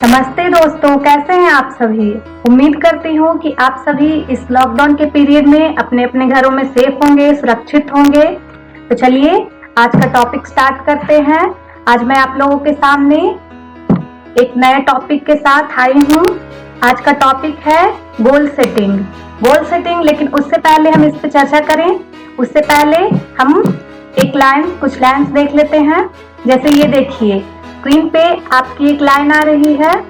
नमस्ते दोस्तों, कैसे हैं आप सभी। उम्मीद करती हूँ कि आप सभी इस लॉकडाउन के पीरियड में अपने अपने घरों में सेफ होंगे, सुरक्षित होंगे। तो चलिए आज का टॉपिक स्टार्ट करते हैं। आज मैं आप लोगों के सामने एक नए टॉपिक के साथ आई हूँ। आज का टॉपिक है गोल सेटिंग। गोल सेटिंग, लेकिन उससे पहले हम इस पे चर्चा करें उससे पहले हम कुछ लाइन्स देख लेते हैं। जैसे ये देखिए, स्क्रीन पे आपकी एक लाइन आ रही है,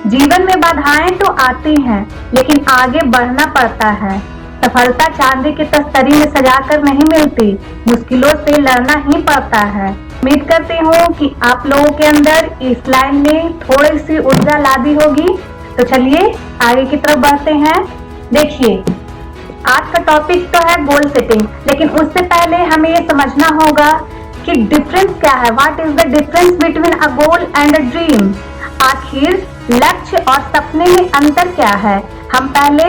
जीवन में बाधाएं तो आती हैं लेकिन आगे बढ़ना पड़ता है। सफलता चांदी की तस्तरी में सजाकर नहीं मिलती, मुश्किलों से लड़ना ही पड़ता है। उम्मीद करती हूँ कि आप लोगों के अंदर इस लाइन ने थोड़ी सी ऊर्जा ला दी होगी। तो चलिए आगे की तरफ बढ़ते हैं। देखिए, आज का टॉपिक तो है गोल सेटिंग, लेकिन उससे पहले हमें ये समझना होगा कि डिफरेंस क्या है। What is the difference between a goal and a dream. आखिर लक्ष्य और सपने में अंतर क्या है। हम पहले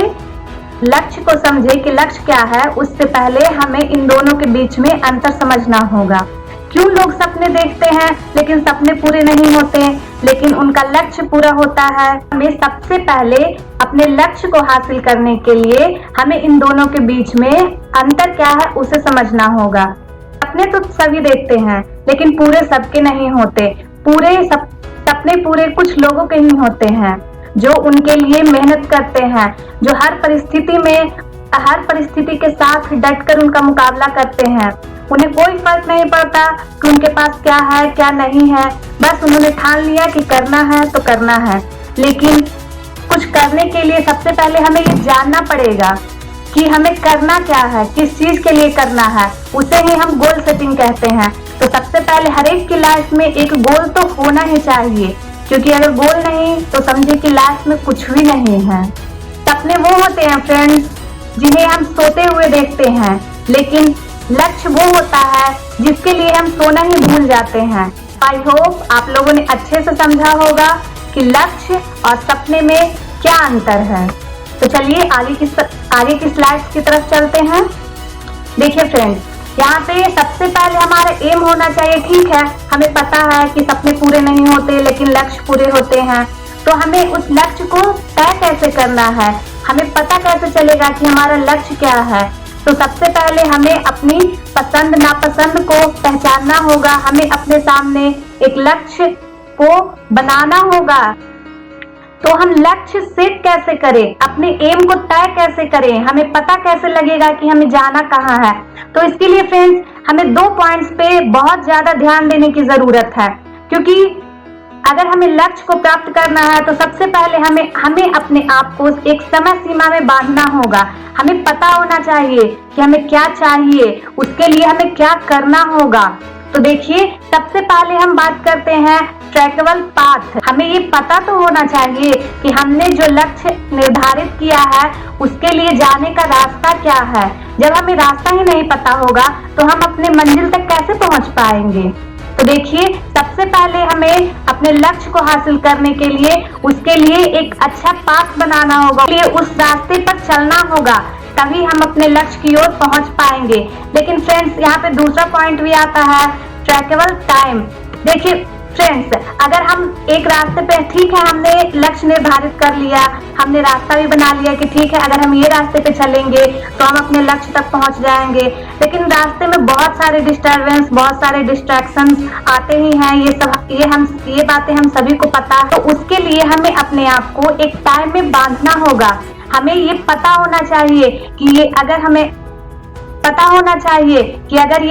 लक्ष्य को समझे कि लक्ष्य क्या है, उससे पहले हमें इन दोनों के बीच में अंतर समझना होगा। क्यों लोग सपने देखते हैं लेकिन सपने पूरे नहीं होते, लेकिन उनका लक्ष्य पूरा होता है। हमें सबसे पहले अपने लक्ष्य को हासिल करने के लिए हमें इन दोनों के बीच में अंतर क्या है उसे समझना होगा। सपने तो सभी देखते हैं लेकिन पूरे सबके नहीं होते। सपने पूरे कुछ लोगों के ही होते हैं जो उनके लिए मेहनत करते हैं, जो हर परिस्थिति के साथ डटकर उनका मुकाबला करते हैं। उन्हें कोई फर्क नहीं पड़ता कि उनके पास क्या है क्या नहीं है, बस उन्होंने ठान लिया कि करना है तो करना है। लेकिन कुछ करने के लिए सबसे पहले हमें ये जानना पड़ेगा कि हमें करना क्या है, किस चीज के लिए करना है, उसे ही हम गोल सेटिंग कहते हैं। तो सबसे पहले हर एक की लाइफ में एक गोल तो होना ही चाहिए, क्योंकि अगर गोल नहीं तो समझे कि लाइफ में कुछ भी नहीं है। सपने वो होते हैं फ्रेंड्स जिन्हें हम सोते हुए देखते हैं, लेकिन लक्ष्य वो होता है जिसके लिए हम सोना ही भूल जाते हैं। आई होप आप लोगों ने अच्छे से समझा होगा कि लक्ष्य और सपने में क्या अंतर है। तो चलिए आगे की स्लाइड्स की तरफ चलते हैं। देखिए फ्रेंड्स, यहाँ पे सबसे पहले हमारा एम होना चाहिए। ठीक है, हमें पता है कि सपने पूरे नहीं होते लेकिन लक्ष्य पूरे होते हैं। तो हमें उस लक्ष्य को तय कैसे करना है, हमें पता कैसे चलेगा कि हमारा लक्ष्य क्या है। तो सबसे पहले हमें अपनी पसंद नापसंद को पहचानना होगा। हमें अपने सामने एक लक्ष्य को बनाना होगा। तो हम लक्ष्य सेट कैसे करें, अपने एम को तय कैसे करें, हमें पता कैसे लगेगा कि हमें जाना कहाँ है। तो इसके लिए फ्रेंड्स हमें 2 पॉइंट्स पे बहुत ज्यादा ध्यान देने की जरूरत है, क्योंकि अगर हमें लक्ष्य को प्राप्त करना है तो सबसे पहले हमें अपने आप को एक समय सीमा में बांधना होगा। हमें पता होना चाहिए कि हमें क्या चाहिए, उसके लिए हमें क्या करना होगा। तो देखिए, सबसे पहले हम बात करते हैं ट्रैकेबल पाथ। हमें ये पता तो होना चाहिए कि हमने जो लक्ष्य निर्धारित किया है उसके लिए जाने का रास्ता क्या है। जब हमें रास्ता ही नहीं पता होगा तो हम अपने मंजिल तक कैसे पहुंच पाएंगे। तो देखिए, सबसे पहले हमें अपने लक्ष्य को हासिल करने के लिए उसके लिए एक अच्छा पाथ बनाना होगा, उस रास्ते पर चलना होगा, तभी हम अपने लक्ष्य की ओर पहुंच पाएंगे। लेकिन फ्रेंड्स यहाँ पे दूसरा पॉइंट भी आता है, ट्रैकेबल टाइम। देखिए फ्रेंड्स, अगर हम एक रास्ते पे, ठीक है हमने लक्ष्य निर्धारित कर लिया, हमने रास्ता भी बना लिया कि ठीक है अगर हम ये रास्ते पे चलेंगे तो हम अपने लक्ष्य तक पहुंच जाएंगे, लेकिन रास्ते में बहुत सारे डिस्टरबेंस, बहुत सारे डिस्ट्रैक्शंस आते ही हैं। ये बातें हम सभी को पता है। तो उसके लिए हमें अपने आप को एक टाइम में बांधना होगा। हमें ये पता होना चाहिए कि अगर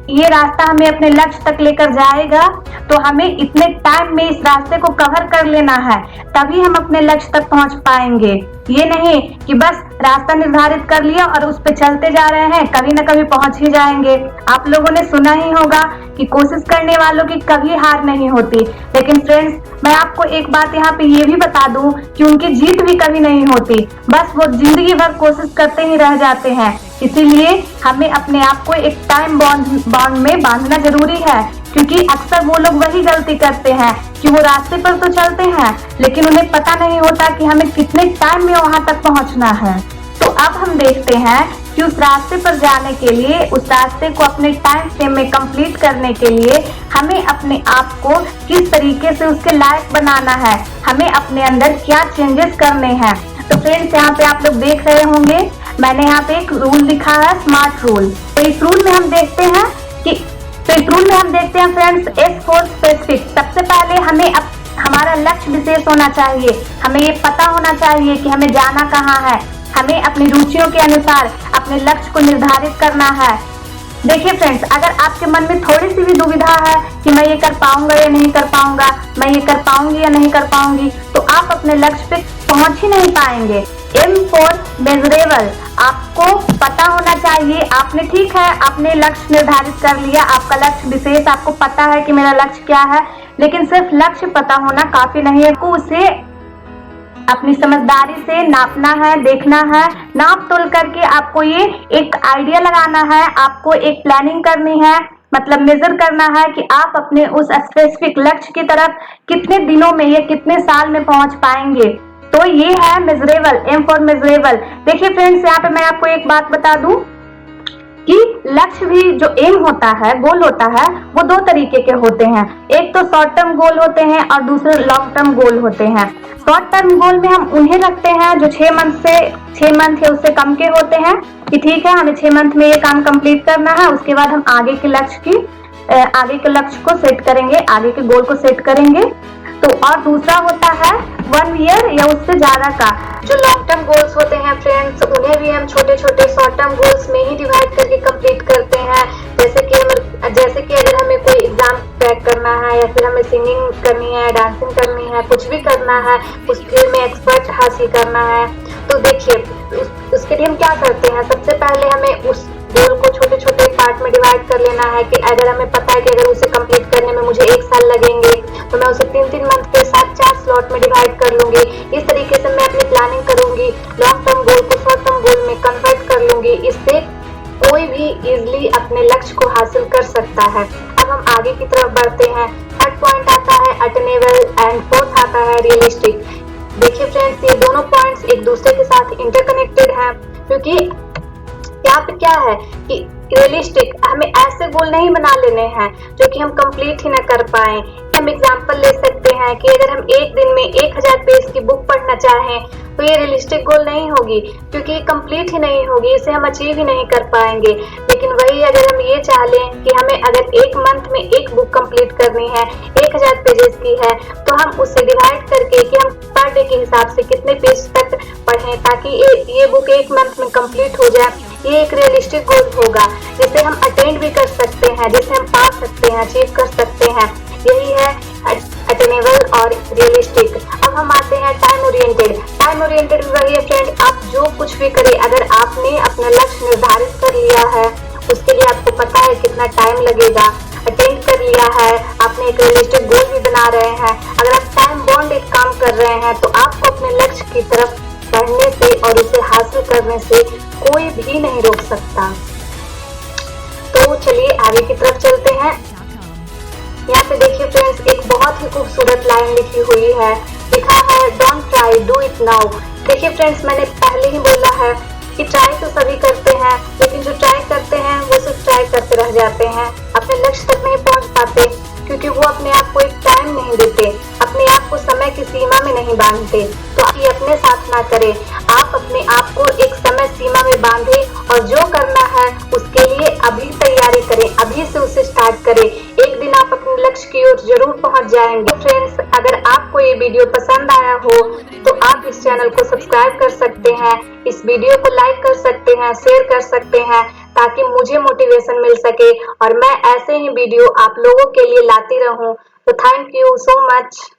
ये रास्ता हमें अपने लक्ष्य तक लेकर जाएगा तो हमें इतने टाइम में इस रास्ते को कवर कर लेना है, तभी हम अपने लक्ष्य तक पहुंच पाएंगे। ये नहीं कि बस रास्ता निर्धारित कर लिया और उस पे चलते जा रहे हैं, कभी ना कभी पहुंच ही जाएंगे। आप लोगों ने सुना ही होगा कि कोशिश करने वालों की कभी हार नहीं होती। लेकिन फ्रेंड्स, मैं आपको एक बात यहाँ पे ये भी बता दूं कि उनकी जीत भी कभी नहीं होती, बस वो जिंदगी भर कोशिश करते ही रह जाते हैं। इसीलिए हमें अपने आप को एक टाइम बॉन्ड में बांधना जरूरी है, क्योंकि अक्सर वो लोग वही गलती करते हैं कि वो रास्ते पर तो चलते हैं लेकिन उन्हें पता नहीं होता कि हमें कितने टाइम में वहां तक पहुंचना है। तो अब हम देखते हैं कि उस रास्ते पर जाने के लिए, उस रास्ते को अपने टाइम फ्रेम में कंप्लीट करने के लिए हमें अपने आप को किस तरीके से उसके लायक बनाना है, हमें अपने अंदर क्या चेंजेस करने हैं। तो फ्रेंड्स, यहाँ पे आप लोग देख रहे होंगे मैंने यहाँ पे एक रूल लिखा है, स्मार्ट रूल। तो इस रूल में हम देखते हैं फ्रेंड्स, S फॉर स्पेसिफिक। सबसे पहले हमें हमारा लक्ष्य विशेष होना चाहिए, हमें ये पता होना चाहिए कि हमें जाना कहाँ है, हमें अपनी रुचियों के अनुसार अपने लक्ष्य को निर्धारित करना है। देखिए फ्रेंड्स, अगर आपके मन में थोड़ी सी भी दुविधा है कि मैं ये कर पाऊंगा या नहीं कर पाऊंगा, मैं ये कर पाऊंगी या नहीं कर पाऊंगी, तो आप अपने लक्ष्य पे पहुंच ही नहीं पाएंगे। M फॉर मेजरेबल, आपको पता होना चाहिए। आपने ठीक है, आपने लक्ष्य निर्धारित कर लिया, आपका लक्ष्य विशेष, आपको पता है कि मेरा लक्ष्य क्या है, लेकिन सिर्फ लक्ष्य पता होना काफी नहीं है, आपको उसे अपनी समझदारी से नापना है, देखना है। नाप तोल करके आपको ये एक आइडिया लगाना है, आपको एक प्लानिंग करनी है, मतलब मेजर करना है कि आप अपने उस स्पेसिफिक लक्ष्य की तरफ कितने दिनों में या कितने साल में पहुंच पाएंगे। तो ये है मेजरेबल, M फॉर मेजरेबल। देखिए फ्रेंड्स, यहाँ पे मैं आपको एक बात बता दूं कि लक्ष्य भी जो एम होता है, गोल होता है, वो दो तरीके के होते हैं। एक तो शॉर्ट टर्म गोल होते हैं और दूसरे लॉन्ग टर्म गोल होते हैं। शॉर्ट टर्म गोल में हम उन्हें रखते हैं जो 6 मंथ या उससे कम के होते हैं कि ठीक है, हमें 6 मंथ में ये काम कंप्लीट करना है, उसके बाद हम आगे के लक्ष्य को सेट करेंगे, आगे के गोल को सेट करेंगे। तो और दूसरा होता है 1 ईयर या उससे ज्यादा का। जो लॉन्ग टर्म गोल्स होते हैं फ्रेंड्स, उन्हें भी हम छोटे छोटे शॉर्ट टर्म गोल्स में ही डिवाइड करके कंप्लीट करते हैं। जैसे कि अगर हमें कोई एग्जाम क्रैक करना है या फिर हमें सिंगिंग करनी है, डांसिंग करनी है, कुछ भी करना है, उस फील्ड में एक्सपर्ट हासिल करना है, तो देखिए उसके लिए हम क्या करते हैं, सबसे पहले हमें उस गोल को छोटे छोटे पार्ट में डिवाइड कर लेना है कि अगर हमें पता है कि अगर उसे कंप्लीट करने में मुझे 1 साल लगेंगे, तो मैं उसे 3-3 मंथ के साथ 4 स्लॉट में डिवाइड कर लूंगी। इस तरीके से मैं अपनी प्लानिंग करूंगी, लॉन्ग टर्म गोल को शॉर्ट टर्म गोल में कन्वर्ट कर लूंगी। इससे कोई भी इजिली अपने लक्ष्य को हासिल कर सकता है। अब हम आगे की तरफ बढ़ते हैं। थर्ड पॉइंट आता है अटेनेबल एंड फोर्थ आता है रियलिस्टिक। देखिए फ्रेंड्स, ये दोनों पॉइंट्स एक दूसरे के साथ इंटरकनेक्टेड हैं, क्योंकि यहाँ पे क्या है कि रियलिस्टिक, हमें ऐसे गोल नहीं बना लेने हैं जो कि हम कंप्लीट ही ना कर पाए। हम एग्जांपल ले सकते हैं कि अगर हम एक दिन में 1000 पेज की बुक पढ़ना चाहें, तो ये रियलिस्टिक गोल नहीं होगी, क्योंकि ये कंप्लीट ही नहीं होगी, इसे हम अचीव ही नहीं कर पाएंगे। लेकिन वही अगर हम ये चाह लें कि हमें अगर 1 मंथ में 1 बुक कंप्लीट करनी है, 1000 पेजेस की है, तो हम उसे डिवाइड करके कि हम पर डे के हिसाब से कितने पेज तक पढ़ें ताकि ये बुक 1 मंथ में कंप्लीट हो जाए, ये एक रियलिस्टिक गोल होगा जिसे हम अटेंड भी कर सकते हैं, जिसे हम पा सकते हैं, अचीव कर सकते हैं। यही है अटेनेबल और रियलिस्टिक। अब हम आते हैं टाइम ओरिएंटेड। टाइम ओरिएंटेड भी वही है फ्रेंड, आप जो कुछ भी करें, अगर आपने अपना लक्ष्य निर्धारित कर लिया है, उसके लिए आपको पता है कितना टाइम लगेगा, अटेंड कर लिया है, आपने एक रियलिस्टिक गोल भी बना रहे हैं, अगर आप टाइम बॉन्ड एक काम कर रहे हैं, तो आपको अपने लक्ष्य की तरफ बढ़ने से और उसे हासिल करने से कोई भी नहीं रोक सकता। तो चलिए आगे की तरफ चलते हैं। यहाँ पे देखिए फ्रेंड्स, एक बहुत ही खूबसूरत लाइन लिखी हुई है, लिखा है don't try, do it now. देखिए फ्रेंड्स, मैंने पहले ही बोला है कि ट्राई तो सभी करते हैं, लेकिन जो ट्राई करते हैं वो सिर्फ ट्राई करते रह जाते हैं, अपने लक्ष्य तक नहीं पहुंच पाते, क्योंकि वो अपने आप को एक टाइम नहीं देते, अपने आप को समय की सीमा में नहीं बांधते। तो आप ये अपने साथ ना करें, आप अपने आप को एक समय सीमा में बांधे और जो करना है उसके लिए अभी तैयारी करें, अभी से उसे स्टार्ट करें। एक दिन आप अपने लक्ष्य की ओर जरूर पहुंच जाएंगे। फ्रेंड्स, अगर आपको ये वीडियो पसंद आया हो तो आप इस चैनल को सब्सक्राइब कर सकते हैं, इस वीडियो को लाइक कर सकते हैं, शेयर कर सकते हैं, ताकि मुझे मोटिवेशन मिल सके और मैं ऐसे ही वीडियो आप लोगों के लिए लाती रहूं। तो थैंक यू सो मच।